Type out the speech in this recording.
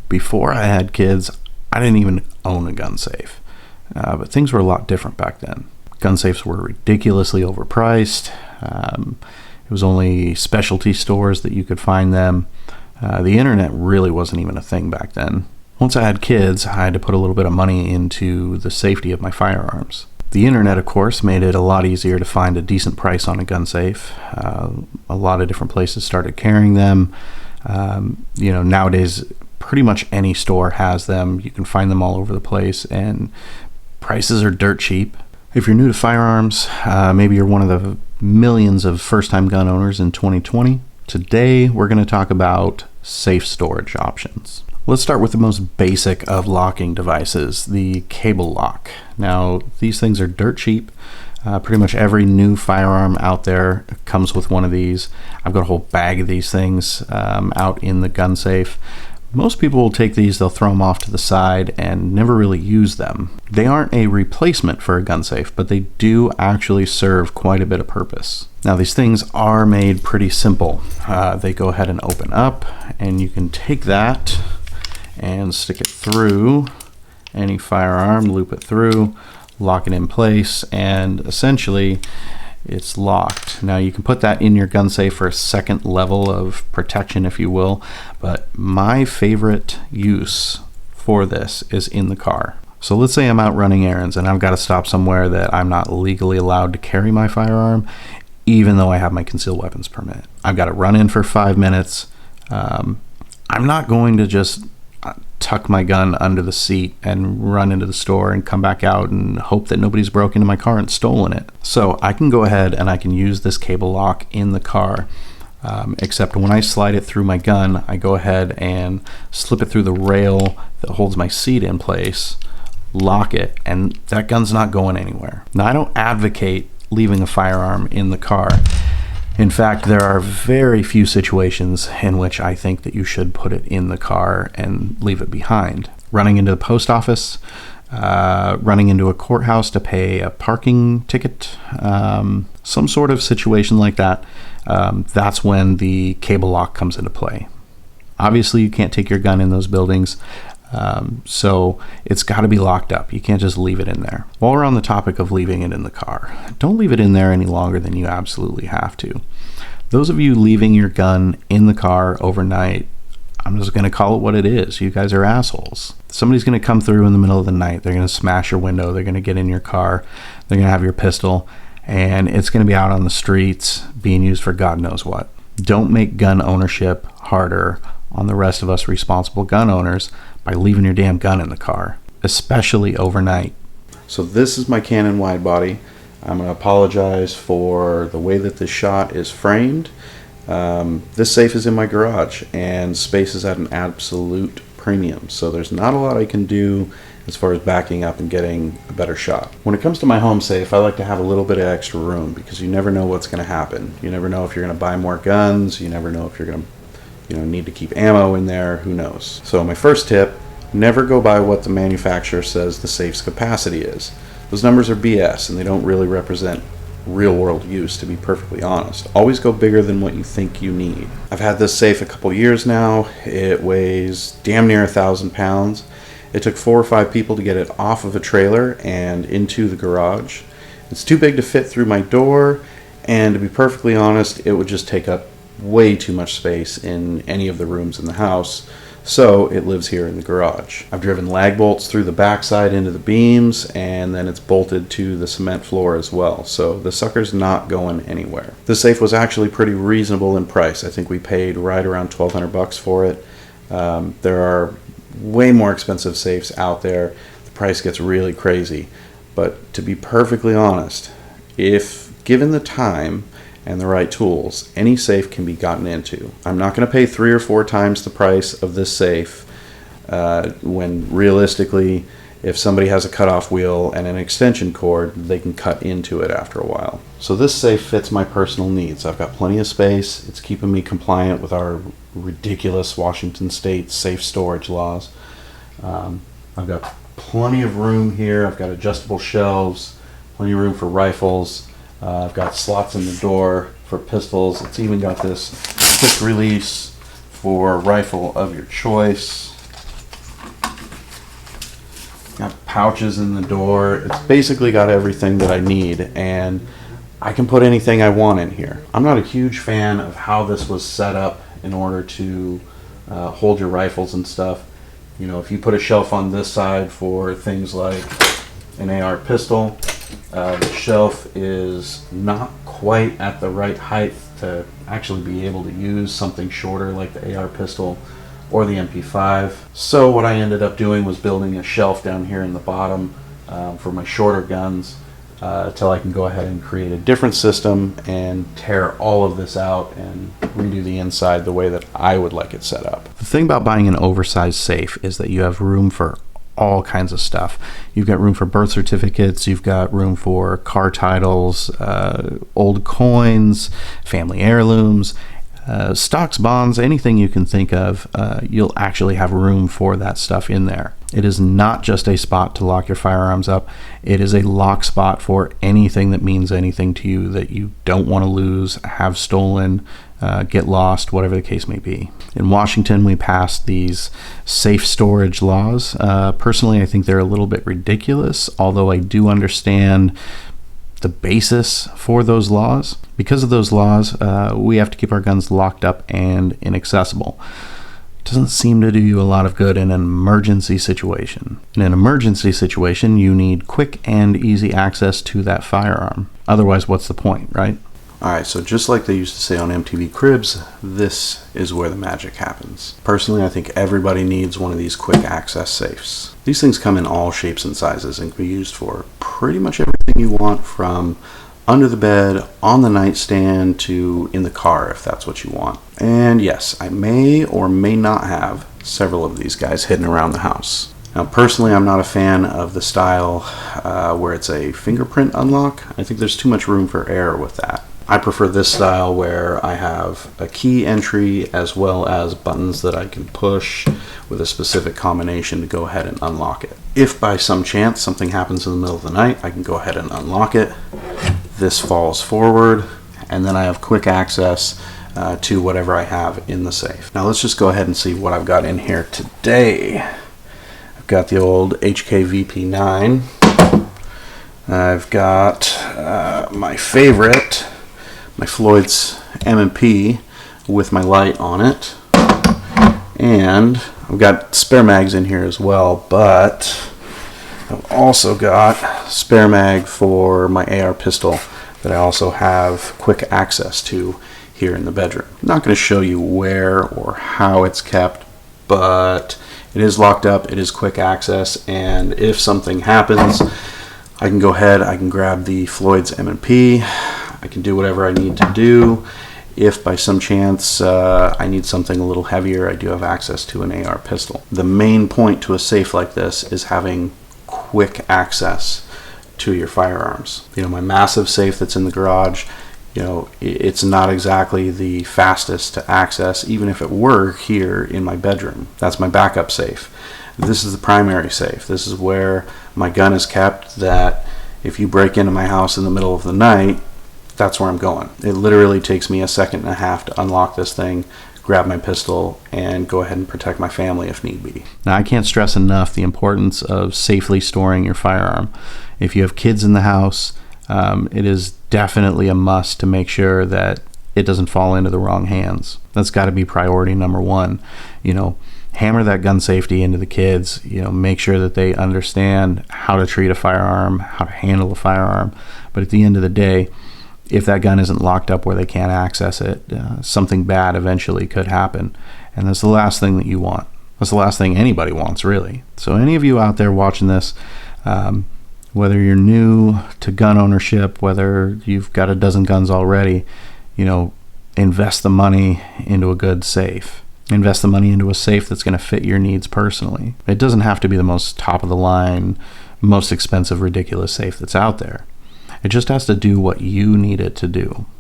Before I had kids, I didn't even own a gun safe. But things were a lot different back then. Gun safes were ridiculously overpriced. It was only specialty stores that you could find them. The internet really wasn't even a thing back then. Once I had kids, I had to put a little bit of money into the safety of my firearms. The internet, of course, made it a lot easier to find a decent price on a gun safe. A lot of different places started carrying them. Nowadays, pretty much any store has them. You can find them all over the place, and prices are dirt cheap. If you're new to firearms, maybe you're one of the millions of first-time gun owners in 2020. Today, we're going to talk about safe storage options. Let's start with the most basic of locking devices, the cable lock. Now, these things are dirt cheap. Pretty much every new firearm out there comes with one of these. I've got a whole bag of these things out in the gun safe. Most people will take these, they'll throw them off to the side and never really use them. They aren't a replacement for a gun safe, but they do actually serve quite a bit of purpose. Now, these things are made pretty simple. They go ahead and open up, and you can take that and stick it through any firearm, loop it through, lock it in place, and essentially it's locked. Now, you can put that in your gun safe for a second level of protection, if you will, but my favorite use for this is in the car. So let's say I'm out running errands and I've got to stop somewhere that I'm not legally allowed to carry my firearm, even though I have my concealed weapons permit. I've got to run in for 5 minutes. I'm not going to just tuck my gun under the seat and run into the store and come back out and hope that nobody's broken into my car and stolen it. So I can go ahead and I can use this cable lock in the car, except when I slide it through my gun, I go ahead and slip it through the rail that holds my seat in place, lock it, and that gun's not going anywhere. Now, I don't advocate leaving a firearm in the car. In fact, there are very few situations in which I think that you should put it in the car and leave it behind. Running into the post office, running into a courthouse to pay a parking ticket, some sort of situation like that, that's when the cable lock comes into play. Obviously, you can't take your gun in those buildings, so it's got to be locked up. You can't just leave it in there. While we're on the topic of leaving it in the car, don't leave it in there any longer than you absolutely have to. Those of you leaving your gun in the car overnight, I'm just going to call it what it is. You guys are assholes. Somebody's going to come through in the middle of the night. They're going to smash your window. They're going to get in your car. They're going to have your pistol, and it's going to be out on the streets being used for God knows what. Don't make gun ownership harder on the rest of us responsible gun owners by leaving your damn gun in the car, especially overnight. So this is my Canon wide body. I'm going to apologize for the way that this shot is framed. This safe is in my garage, and space is at an absolute premium, so there's not a lot I can do as far as backing up and getting a better shot. When it comes to my home safe, I like to have a little bit of extra room, because you never know what's going to happen. You never know if you're going to buy more guns. You never know if you're going to need to keep ammo in there. Who knows? So my first tip, never go by what the manufacturer says the safe's capacity is. Those numbers are BS, and they don't really represent real world use, to be perfectly honest. Always go bigger than what you think you need. I've had this safe a couple years now. It weighs damn near 1,000 pounds. It took 4 or 5 people to get it off of a trailer and into the garage. It's too big to fit through my door, and to be perfectly honest, it would just take up way too much space in any of the rooms in the house, so it lives here in the garage. I've driven lag bolts through the backside into the beams, and then it's bolted to the cement floor as well, so the sucker's not going anywhere. This safe was actually pretty reasonable in price. I think we paid right around $1,200 for it. There are way more expensive safes out there. The price gets really crazy, but to be perfectly honest, if given the time and the right tools, any safe can be gotten into. I'm not going to pay 3 or 4 times the price of this safe when realistically, if somebody has a cutoff wheel and an extension cord, they can cut into it after a while. So this safe fits my personal needs. I've got plenty of space. It's keeping me compliant with our ridiculous Washington State safe storage laws. I've got plenty of room here. I've got adjustable shelves, plenty of room for rifles. I've got slots in the door for pistols. It's even got this quick release for rifle of your choice. pouches in the door. It's basically got everything that I need, and I can put anything I want in here. I'm not a huge fan of how this was set up in order to hold your rifles and stuff. You know, if you put a shelf on this side for things like an AR pistol, the shelf is not quite at the right height to actually be able to use something shorter like the AR pistol or the MP5. So what I ended up doing was building a shelf down here in the bottom for my shorter guns till I can go ahead and create a different system and tear all of this out and redo the inside the way that I would like it set up. The thing about buying an oversized safe is that you have room for all kinds of stuff. You've got room for birth certificates, you've got room for car titles, old coins, family heirlooms, stocks, bonds, anything you can think of. You'll actually have room for that stuff in there. It is not just a spot to lock your firearms up. It is a lock spot for anything that means anything to you that you don't want to lose, have stolen, get lost, whatever the case may be. In Washington, we passed these safe storage laws. Personally, I think they're a little bit ridiculous, although I do understand the basis for those laws. Because of those laws, we have to keep our guns locked up and inaccessible. It doesn't seem to do you a lot of good in an emergency situation. In an emergency situation, you need quick and easy access to that firearm. Otherwise, what's the point, right? Alright, so just like they used to say on MTV Cribs, this is where the magic happens. Personally, I think everybody needs one of these quick access safes. These things come in all shapes and sizes and can be used for pretty much everything you want, from under the bed, on the nightstand, to in the car if that's what you want. And yes, I may or may not have several of these guys hidden around the house. Now personally, I'm not a fan of the style where it's a fingerprint unlock. I think there's too much room for error with that. I prefer this style where I have a key entry as well as buttons that I can push with a specific combination to go ahead and unlock it. If by some chance something happens in the middle of the night, I can go ahead and unlock it. This falls forward, and then I have quick access to whatever I have in the safe. Now let's just go ahead and see what I've got in here today. I've got the old HK VP9. I've got my favorite, my Floyd's M&P with my light on it, and I've got spare mags in here as well, but I've also got spare mag for my AR pistol that I also have quick access to here in the bedroom. I'm not going to show you where or how it's kept, but it is locked up, it is quick access, and if something happens, I can go ahead, I can grab the Floyd's M&P, I can do whatever I need to do. If by some chance I need something a little heavier, I do have access to an AR pistol. The main point to a safe like this is having quick access to your firearms. You know, my massive safe that's in the garage, you know, it's not exactly the fastest to access, even if it were here in my bedroom. That's my backup safe. This is the primary safe. This is where my gun is kept, that if you break into my house in the middle of the night, that's where I'm going. It literally takes me a second and a half to unlock this thing, grab my pistol, and go ahead and protect my family if need be. Now, I can't stress enough the importance of safely storing your firearm. If you have kids in the house, it is definitely a must to make sure that it doesn't fall into the wrong hands. That's got to be priority number one. You know, hammer that gun safety into the kids. You know, make sure that they understand how to treat a firearm, how to handle a firearm. But at the end of the day, if that gun isn't locked up where they can't access it, something bad eventually could happen. And that's the last thing that you want. That's the last thing anybody wants, really. So any of you out there watching this, whether you're new to gun ownership, whether you've got a dozen guns already, you know, invest the money into a good safe. Invest the money into a safe that's going to fit your needs personally. It doesn't have to be the most top of the line, most expensive, ridiculous safe that's out there. It just has to do what you need it to do.